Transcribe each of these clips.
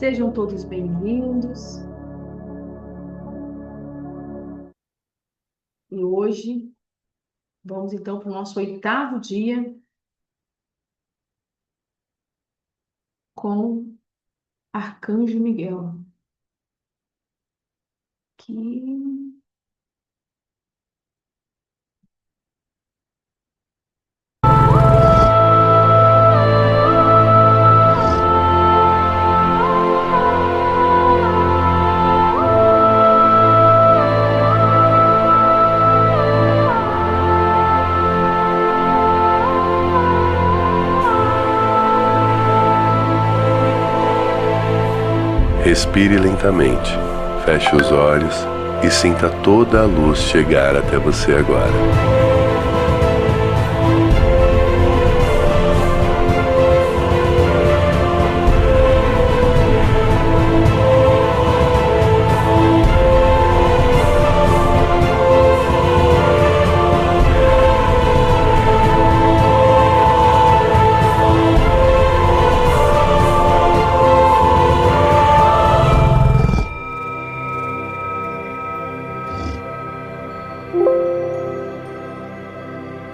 Sejam todos bem-vindos. E hoje vamos então para o nosso 8º dia com Arcanjo Miguel, que respire lentamente, feche os olhos e sinta toda a luz chegar até você agora.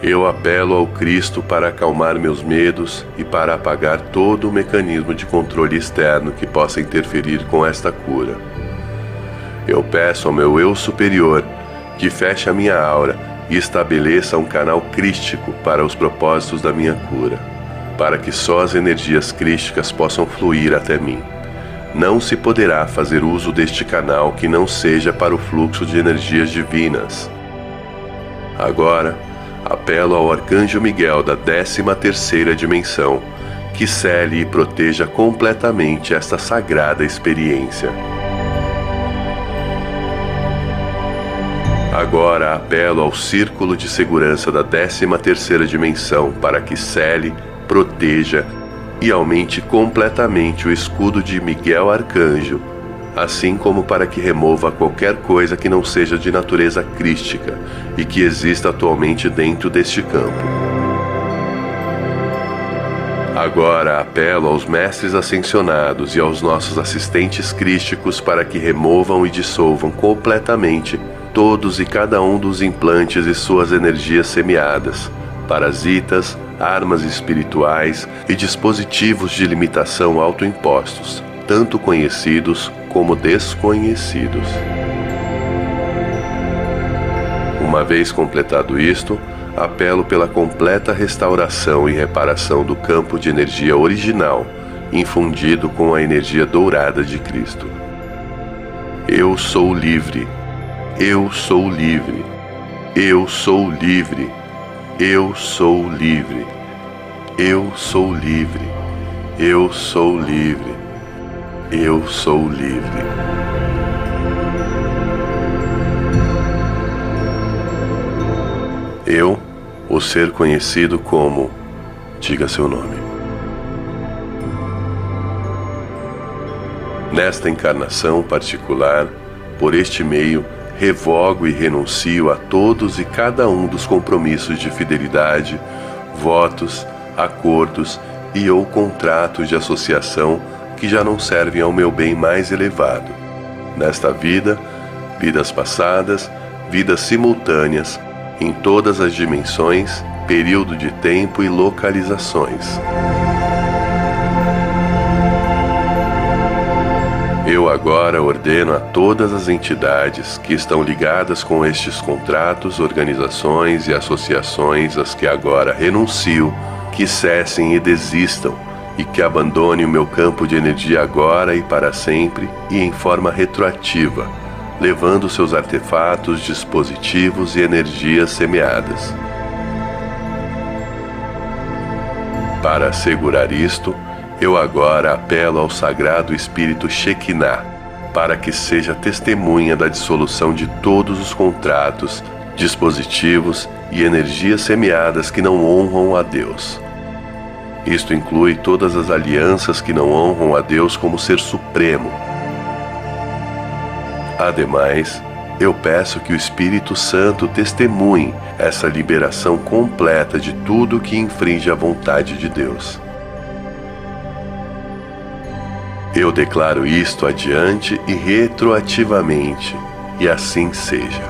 Eu apelo ao Cristo para acalmar meus medos e para apagar todo o mecanismo de controle externo que possa interferir com esta cura. Eu peço ao meu eu superior que feche a minha aura e estabeleça um canal crístico para os propósitos da minha cura, para que só as energias crísticas possam fluir até mim. Não se poderá fazer uso deste canal que não seja para o fluxo de energias divinas. Agora, apelo ao Arcanjo Miguel da 13ª dimensão, que cele e proteja completamente esta sagrada experiência. Agora apelo ao Círculo de Segurança da 13ª dimensão para que cele, proteja e aumente completamente o escudo de Miguel Arcanjo, assim como para que remova qualquer coisa que não seja de natureza crística e que exista atualmente dentro deste campo. Agora apelo aos mestres ascensionados e aos nossos assistentes crísticos para que removam e dissolvam completamente todos e cada um dos implantes e suas energias semeadas, parasitas, armas espirituais e dispositivos de limitação autoimpostos, tanto conhecidos como desconhecidos. Uma vez completado isto, apelo pela completa restauração e reparação do campo de energia original, infundido com a energia dourada de Cristo. Eu sou livre. Eu sou livre. Eu sou livre. Eu sou livre. Eu sou livre. Eu sou livre. Eu sou livre. Eu, o ser conhecido como... Diga seu nome. Nesta encarnação particular, por este meio, revogo e renuncio a todos e cada um dos compromissos de fidelidade, votos, acordos e ou contratos de associação que já não servem ao meu bem mais elevado. Nesta vida, vidas passadas, vidas simultâneas, em todas as dimensões, período de tempo e localizações. Eu agora ordeno a todas as entidades que estão ligadas com estes contratos, organizações e associações às que agora renuncio, que cessem e desistam, e que abandone o meu campo de energia agora e para sempre e em forma retroativa, levando seus artefatos, dispositivos e energias semeadas. Para assegurar isto, eu agora apelo ao Sagrado Espírito Shekinah, para que seja testemunha da dissolução de todos os contratos, dispositivos e energias semeadas que não honram a Deus. Isto inclui todas as alianças que não honram a Deus como Ser Supremo. Ademais, eu peço que o Espírito Santo testemunhe essa liberação completa de tudo que infringe a vontade de Deus. Eu declaro isto adiante e retroativamente, e assim seja.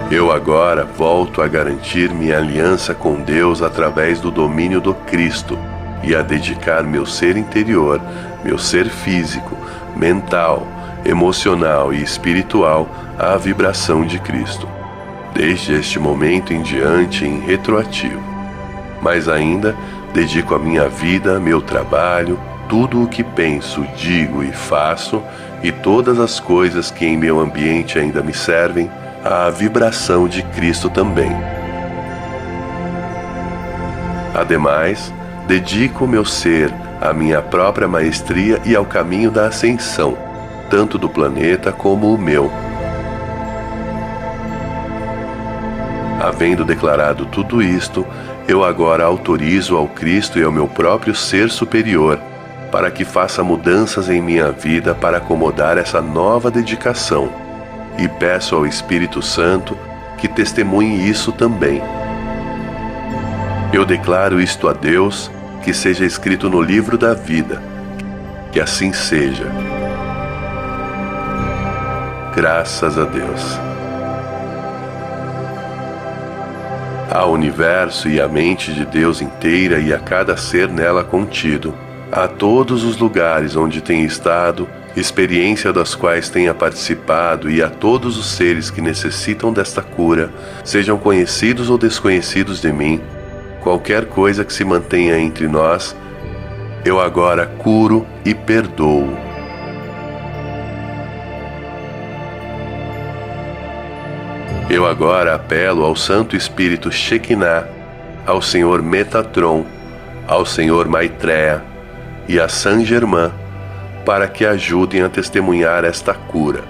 Eu agora volto a garantir minha aliança com Deus através do domínio do Cristo e a dedicar meu ser interior, meu ser físico, mental, emocional e espiritual à vibração de Cristo, desde este momento em diante em retroativo. Mas ainda dedico a minha vida, meu trabalho, tudo o que penso, digo e faço, e todas as coisas que em meu ambiente ainda me servem, à vibração de Cristo também. Ademais, dedico o meu ser à minha própria maestria e ao caminho da ascensão, tanto do planeta como o meu. Havendo declarado tudo isto, eu agora autorizo ao Cristo e ao meu próprio ser superior para que faça mudanças em minha vida para acomodar essa nova dedicação, e peço ao Espírito Santo que testemunhe isso também. Eu declaro isto a Deus, que seja escrito no livro da vida, que assim seja. Graças a Deus. Ao universo e à mente de Deus inteira e a cada ser nela contido, a todos os lugares onde tenha estado, experiência das quais tenha participado, e a todos os seres que necessitam desta cura, sejam conhecidos ou desconhecidos de mim, qualquer coisa que se mantenha entre nós, eu agora curo e perdoo. Eu agora apelo ao Santo Espírito Shekinah, ao Senhor Metatron, ao Senhor Maitreya e a Saint Germain, para que ajudem a testemunhar esta cura.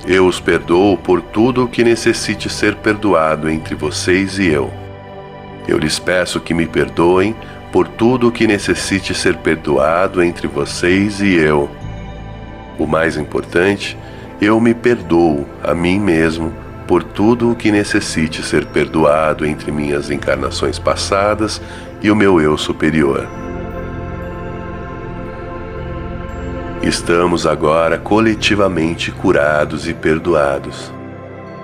Eu os perdoo por tudo o que necessite ser perdoado entre vocês e eu. Eu lhes peço que me perdoem por tudo o que necessite ser perdoado entre vocês e eu. O mais importante, eu me perdoo a mim mesmo por tudo o que necessite ser perdoado entre minhas encarnações passadas e o meu eu superior. Estamos agora coletivamente curados e perdoados.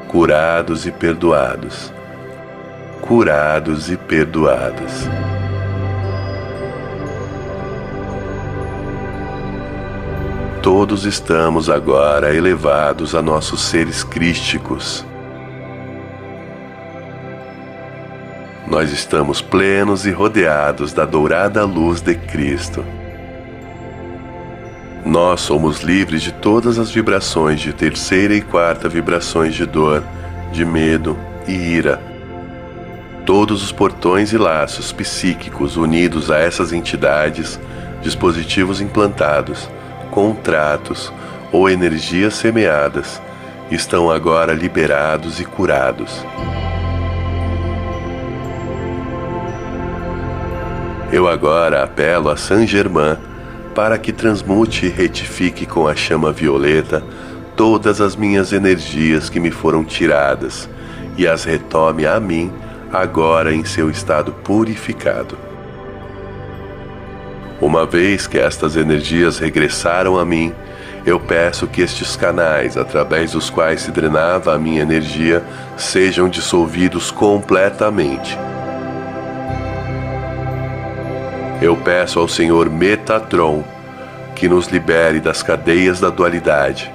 Curados e perdoados. Curados e perdoados. Todos estamos agora elevados a nossos seres crísticos. Nós estamos plenos e rodeados da dourada luz de Cristo. Nós somos livres de todas as vibrações de terceira e quarta vibrações de dor, de medo e ira. Todos os portões e laços psíquicos unidos a essas entidades, dispositivos implantados, contratos ou energias semeadas, estão agora liberados e curados. Eu agora apelo a Saint Germain para que transmute e retifique com a chama violeta todas as minhas energias que me foram tiradas e as retome a mim agora em seu estado purificado. Uma vez que estas energias regressaram a mim, eu peço que estes canais, através dos quais se drenava a minha energia, sejam dissolvidos completamente. Eu peço ao Senhor Metatron que nos libere das cadeias da dualidade,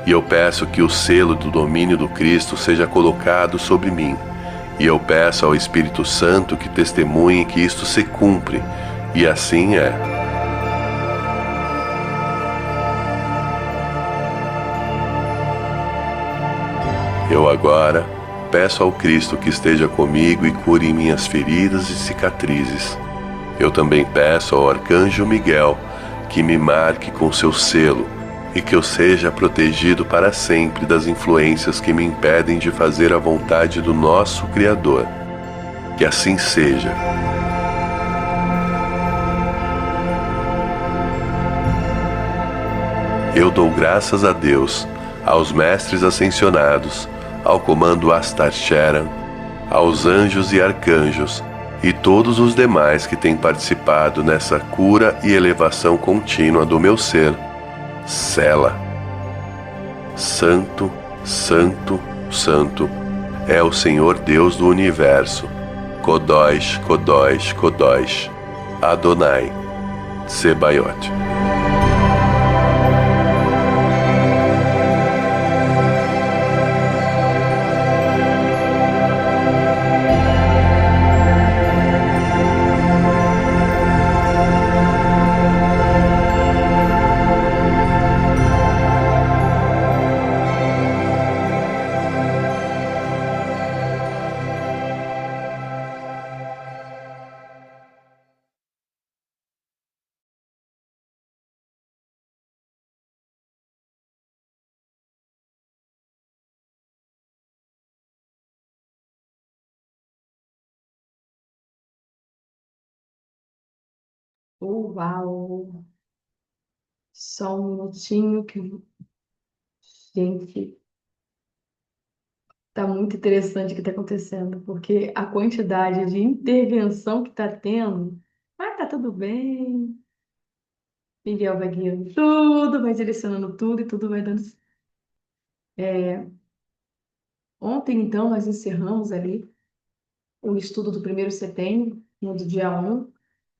e eu peço que o selo do domínio do Cristo seja colocado sobre mim, e eu peço ao Espírito Santo que testemunhe que isto se cumpre, e assim é. Eu agora peço ao Cristo que esteja comigo e cure minhas feridas e cicatrizes. Eu também peço ao Arcanjo Miguel que me marque com seu selo e que eu seja protegido para sempre das influências que me impedem de fazer a vontade do nosso Criador. Que assim seja. Eu dou graças a Deus, aos mestres ascensionados, ao comando Astar Sheran, aos anjos e arcanjos e todos os demais que têm participado nessa cura e elevação contínua do meu ser. Sela. Santo, Santo, Santo é o Senhor Deus do Universo. Kodosh, Kodosh, Kodosh. Adonai, Tsebaiote. Uau! Só um minutinho que, gente, tá muito interessante o que está acontecendo, porque a quantidade de intervenção que está tendo, tá tudo bem. Miguel vai guiando tudo, vai direcionando tudo e tudo vai dando. Ontem, então, nós encerramos ali o estudo do primeiro setênio, do dia 1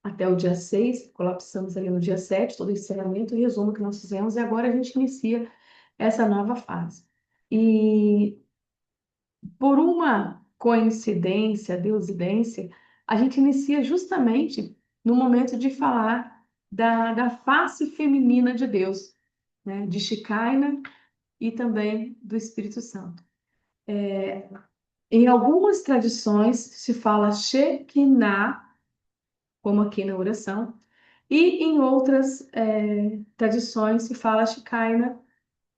até o dia 6, colapsamos ali no dia 7, todo o encerramento e resumo que nós fizemos, e agora a gente inicia essa nova fase. E por uma coincidência, deusidência, a gente inicia justamente no momento de falar da face feminina de Deus, né? De Shekinah e também do Espírito Santo. Em algumas tradições se fala Shekinah, como aqui na oração, e em outras tradições se fala Shekinah.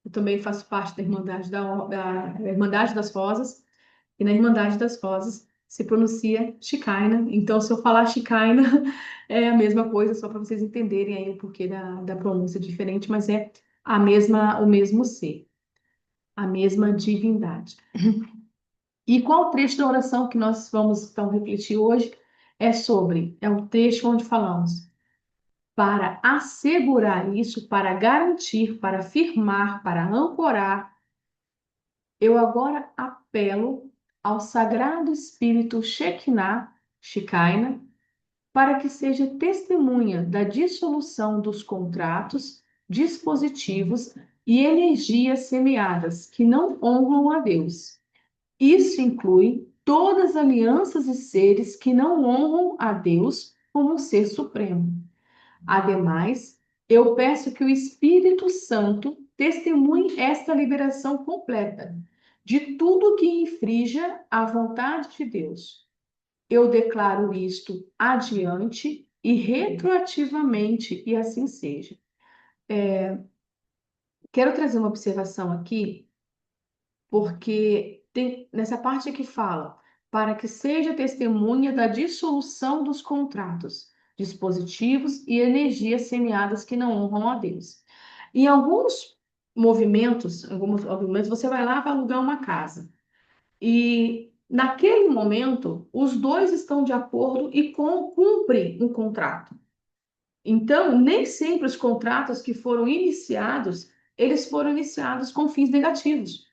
Eu também faço parte da da Irmandade das Rosas, e na Irmandade das Rosas se pronuncia Shekinah. Então, se eu falar Shekinah, é a mesma coisa, só para vocês entenderem aí o porquê da pronúncia diferente, mas é o mesmo ser, a mesma divindade. E qual o trecho da oração que nós vamos então refletir hoje? É um trecho onde falamos para assegurar isso, para garantir, para afirmar, para ancorar. Eu agora apelo ao Sagrado Espírito Shekinah, para que seja testemunha da dissolução dos contratos, dispositivos e energias semeadas que não honram a Deus. Isso inclui todas as alianças e seres que não honram a Deus como um ser supremo. Ademais, eu peço que o Espírito Santo testemunhe esta liberação completa de tudo que infrinja a vontade de Deus. Eu declaro isto adiante e retroativamente, e assim seja. Quero trazer uma observação aqui, porque tem nessa parte que fala para que seja testemunha da dissolução dos contratos, dispositivos e energias semeadas que não honram a Deus. Em alguns movimentos, você vai lá para alugar uma casa. E naquele momento, os dois estão de acordo e cumprem um contrato. Então, nem sempre os contratos que foram iniciados, eles foram iniciados com fins negativos.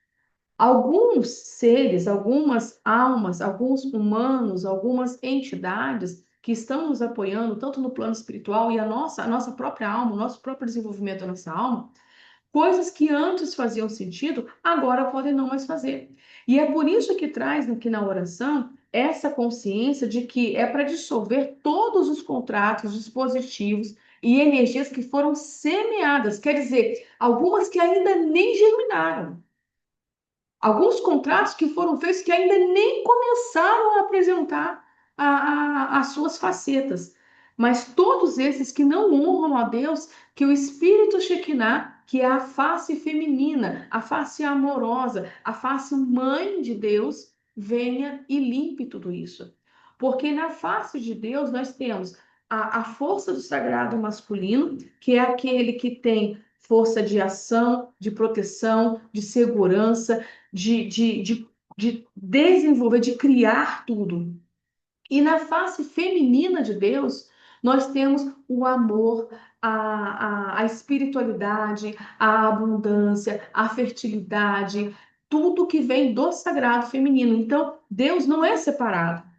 Alguns seres, algumas almas, alguns humanos, algumas entidades que estão nos apoiando, tanto no plano espiritual e a nossa própria alma, o nosso próprio desenvolvimento da nossa alma, coisas que antes faziam sentido, agora podem não mais fazer. E é por isso que traz aqui na oração essa consciência de que é para dissolver todos os contratos, dispositivos e energias que foram semeadas, quer dizer, algumas que ainda nem germinaram. Alguns contratos que foram feitos que ainda nem começaram a apresentar as suas facetas. Mas todos esses que não honram a Deus, que o Espírito Shekinah, que é a face feminina, a face amorosa, a face mãe de Deus, venha e limpe tudo isso. Porque na face de Deus nós temos a força do sagrado masculino, que é aquele que tem força de ação, de proteção, de segurança, de desenvolver, de criar tudo. E na face feminina de Deus, nós temos o amor, a espiritualidade, a abundância, a fertilidade, tudo que vem do sagrado feminino. Então, Deus não é separado.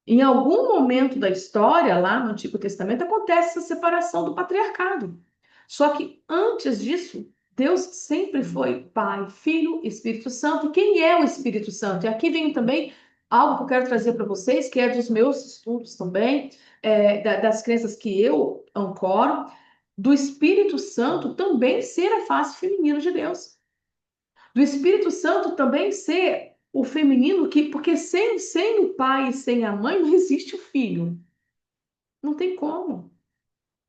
Em algum momento da história, lá no Antigo Testamento, acontece essa separação do patriarcado. Só que antes disso, Deus sempre foi Pai, Filho, Espírito Santo. E quem é o Espírito Santo? E aqui vem também algo que eu quero trazer para vocês, que é dos meus estudos também, das crenças que eu ancoro, do Espírito Santo também ser a face feminina de Deus. Do Espírito Santo também ser o feminino, porque sem o pai e sem a mãe não existe o filho. Não tem como.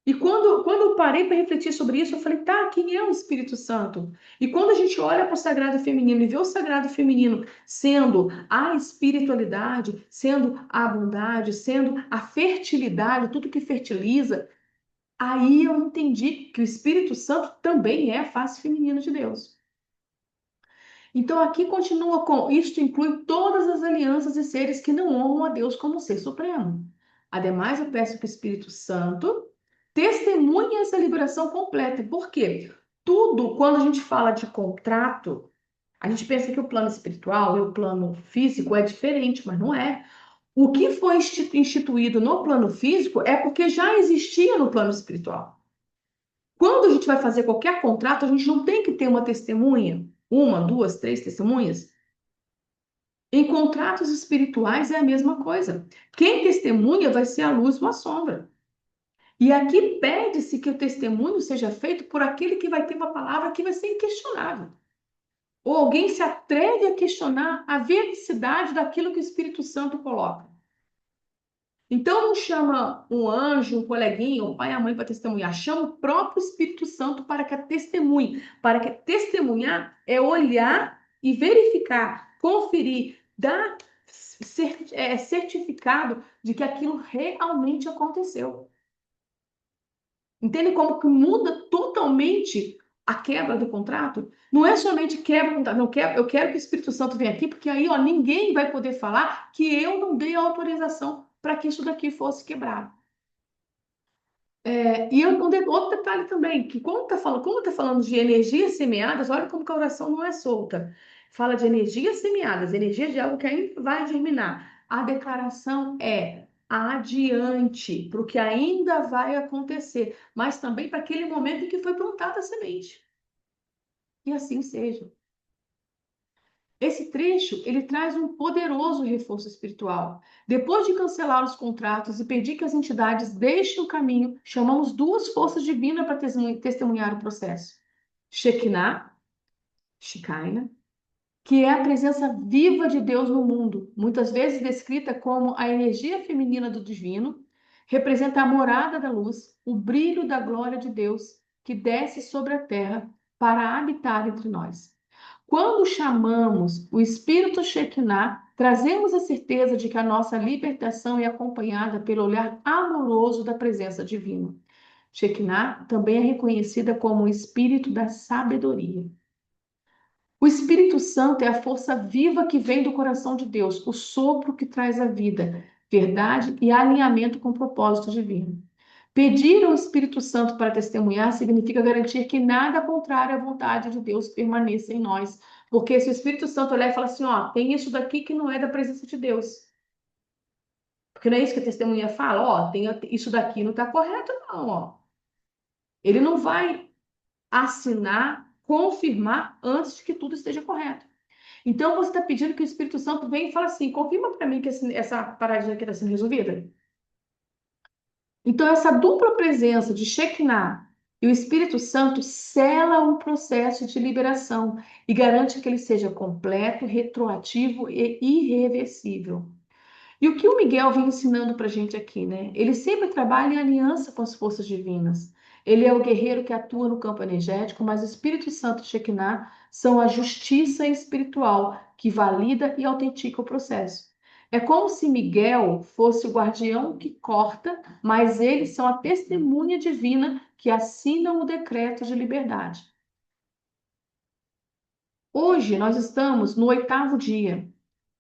E quando eu parei para refletir sobre isso, eu falei, tá, quem é o Espírito Santo? E quando a gente olha para o sagrado feminino e vê o sagrado feminino sendo a espiritualidade, sendo a bondade, sendo a fertilidade, tudo que fertiliza, aí eu entendi que o Espírito Santo também é a face feminina de Deus. Então aqui continua com, isto inclui todas as alianças e seres que não honram a Deus como ser supremo. Ademais, eu peço que o Espírito Santo testemunhe essa liberação completa. Por quê? Tudo, quando a gente fala de contrato, a gente pensa que o plano espiritual e o plano físico é diferente, mas não é. O que foi instituído no plano físico é porque já existia no plano espiritual. Quando a gente vai fazer qualquer contrato, a gente não tem que ter uma testemunha, uma, duas, três testemunhas. Em contratos espirituais é a mesma coisa. Quem testemunha vai ser a luz ou a sombra. E aqui pede-se que o testemunho seja feito por aquele que vai ter uma palavra que vai ser inquestionável. Ou alguém se atreve a questionar a veracidade daquilo que o Espírito Santo coloca. Então não chama um anjo, um coleguinha, o pai e a mãe para testemunhar, chama o próprio Espírito Santo para que testemunhe. Para que testemunhar é olhar e verificar, conferir, dar certificado de que aquilo realmente aconteceu. Entende como que muda totalmente a quebra do contrato? Não é somente quebra do contrato, não, eu quero que o Espírito Santo venha aqui, porque aí ó, ninguém vai poder falar que eu não dei autorização para que isso daqui fosse quebrado. Outro detalhe também, que como tá falando de energias semeadas, olha como que a oração não é solta. Fala de energias semeadas, energia de algo que ainda vai germinar. A declaração é adiante, para o que ainda vai acontecer, mas também para aquele momento em que foi plantada a semente. E assim seja. Esse trecho, ele traz um poderoso reforço espiritual. Depois de cancelar os contratos e pedir que as entidades deixem o caminho, chamamos duas forças divinas para testemunhar o processo. Shekinah, Shekinah, que é a presença viva de Deus no mundo, muitas vezes descrita como a energia feminina do divino, representa a morada da luz, o brilho da glória de Deus que desce sobre a terra para habitar entre nós. Quando chamamos o Espírito Shekinah, trazemos a certeza de que a nossa libertação é acompanhada pelo olhar amoroso da presença divina. Shekinah também é reconhecida como o Espírito da sabedoria. O Espírito Santo é a força viva que vem do coração de Deus, o sopro que traz a vida, verdade e alinhamento com o propósito divino. Pedir ao Espírito Santo para testemunhar significa garantir que nada contrário à vontade de Deus permaneça em nós. Porque se o Espírito Santo olhar e falar assim, ó, tem isso daqui que não é da presença de Deus. Porque não é isso que a testemunha fala, ó, tem isso daqui não está correto não, ó. Ele não vai assinar, confirmar antes de que tudo esteja correto. Então você está pedindo que o Espírito Santo venha e fale assim, confirma para mim que essa paradinha aqui está sendo resolvida. Então, essa dupla presença de Shekinah e o Espírito Santo sela o processo de liberação e garante que ele seja completo, retroativo e irreversível. E o que o Miguel vem ensinando para a gente aqui, né? Ele sempre trabalha em aliança com as forças divinas. Ele é o guerreiro que atua no campo energético, mas o Espírito Santo e Shekinah são a justiça espiritual que valida e autentica o processo. É como se Miguel fosse o guardião que corta, mas eles são a testemunha divina que assinam o decreto de liberdade. Hoje nós estamos no 8º dia.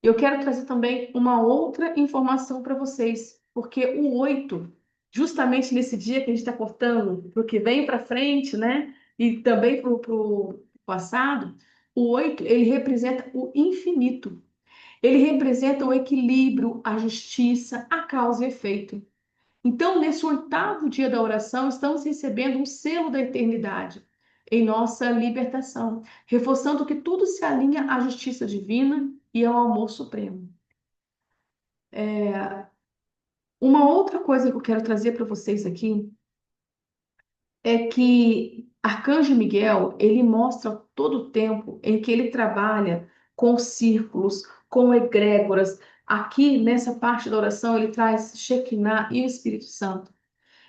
Eu quero trazer também uma outra informação para vocês, porque o 8, justamente nesse dia que a gente está cortando para o que vem para frente, né? E também para o passado, o 8 ele representa o infinito. Ele representa o equilíbrio, a justiça, a causa e efeito. Então, nesse oitavo dia da oração, estamos recebendo um selo da eternidade em nossa libertação, reforçando que tudo se alinha à justiça divina e ao amor supremo. Uma outra coisa que eu quero trazer para vocês aqui é que Arcanjo Miguel, ele mostra todo o tempo em que ele trabalha com círculos, com egrégoras. Aqui, nessa parte da oração, ele traz Shekinah e o Espírito Santo.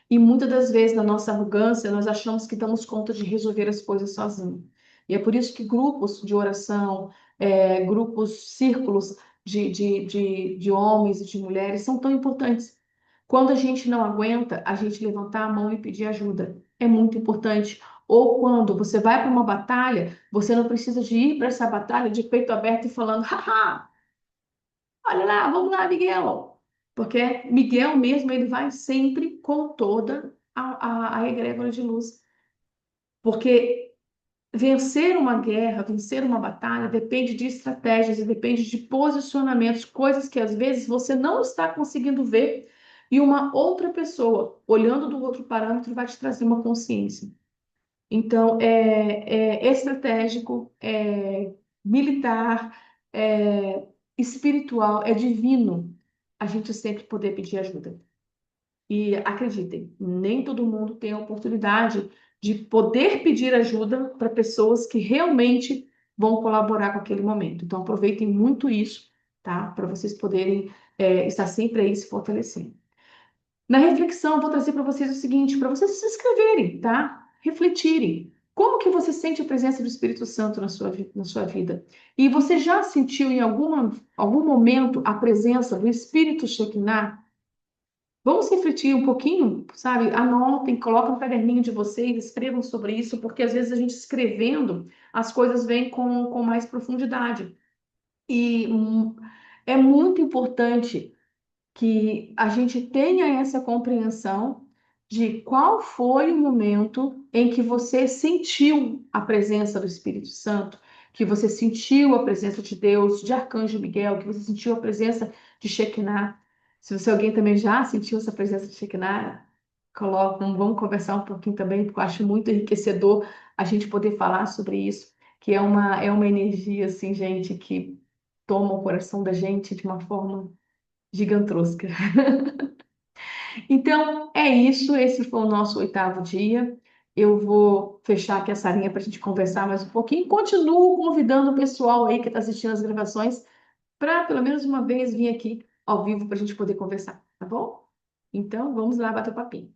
E muitas das vezes, na nossa arrogância, nós achamos que damos conta de resolver as coisas sozinhos. E é por isso que grupos de oração, grupos, círculos de homens e de mulheres são tão importantes. Quando a gente não aguenta, a gente levantar a mão e pedir ajuda. É muito importante. Ou quando você vai para uma batalha, você não precisa de ir para essa batalha de peito aberto e falando, haha, olha lá, vamos lá, Miguel. Porque Miguel mesmo, ele vai sempre com toda a egrégora de luz. Porque vencer uma guerra, vencer uma batalha, depende de estratégias e depende de posicionamentos, coisas que às vezes você não está conseguindo ver e uma outra pessoa, olhando do outro parâmetro, vai te trazer uma consciência. Então, é estratégico, é militar, é espiritual, é divino a gente sempre poder pedir ajuda. E acreditem, nem todo mundo tem a oportunidade de poder pedir ajuda para pessoas que realmente vão colaborar com aquele momento. Então, aproveitem muito isso, tá? Para vocês poderem estar sempre aí se fortalecendo. Na reflexão, eu vou trazer para vocês o seguinte, para vocês se inscreverem, tá? Refletirem. Como que você sente a presença do Espírito Santo na sua vida? E você já sentiu em algum momento a presença do Espírito Shekinah? Vamos refletir um pouquinho, sabe? Anotem, coloquem no caderninho de vocês, escrevam sobre isso, porque às vezes a gente escrevendo, as coisas vêm com mais profundidade. E é muito importante que a gente tenha essa compreensão de qual foi o momento em que você sentiu a presença do Espírito Santo, que você sentiu a presença de Deus, de Arcanjo Miguel, que você sentiu a presença de Shekinah. Se você alguém também já sentiu essa presença de Shekinah, coloca, vamos conversar um pouquinho também, porque eu acho muito enriquecedor a gente poder falar sobre isso, que é uma energia, assim, gente, que toma o coração da gente de uma forma gigantesca. Então, é isso. Esse foi o nosso oitavo dia. Eu vou fechar aqui essa linha para a gente conversar mais um pouquinho. Continuo convidando o pessoal aí que está assistindo as gravações para, pelo menos uma vez, vir aqui ao vivo para a gente poder conversar, tá bom? Então, vamos lá bater o papinho.